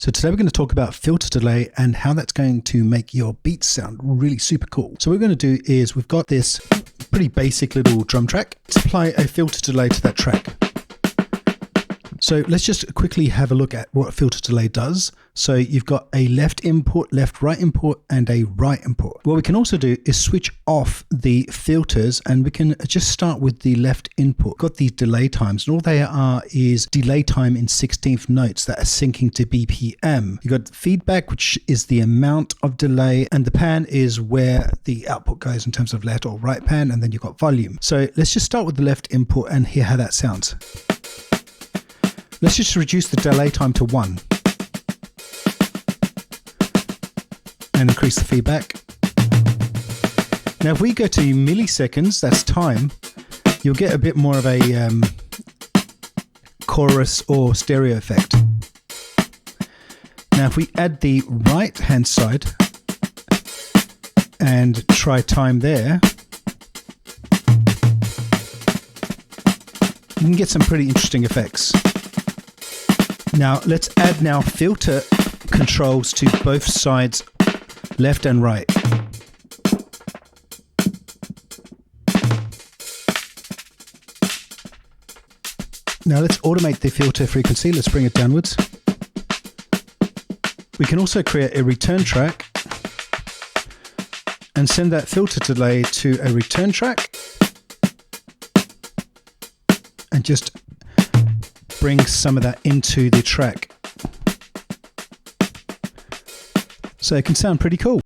So today we're going to talk about filter delay and how that's going to make your beats sound really super cool. So what we're going to do is we've got this pretty basic little drum track. Let's apply a filter delay to that track. So let's just quickly have a look at what filter delay does. So you've got a left input, left right input, and a right input. What we can also do is switch off the filters and we can just start with the left input. Got these delay times, and all they are is delay time in 16th notes that are syncing to BPM. You've got feedback, which is the amount of delay, and the pan is where the output goes in terms of left or right pan, and then you've got volume. So let's just start with the left input and hear how that sounds. Let's just reduce the delay time to 1 and increase the feedback. Now if we go to milliseconds, that's time, you'll get a bit more of a chorus or stereo effect. Now if we add the right hand side and try time there, you can get some pretty interesting effects. Now let's add filter controls to both sides, left and right. Now let's automate the filter frequency. Let's bring it downwards. We can also create a return track and send that filter delay to a return track and just bring some of that into the track. So it can sound pretty cool.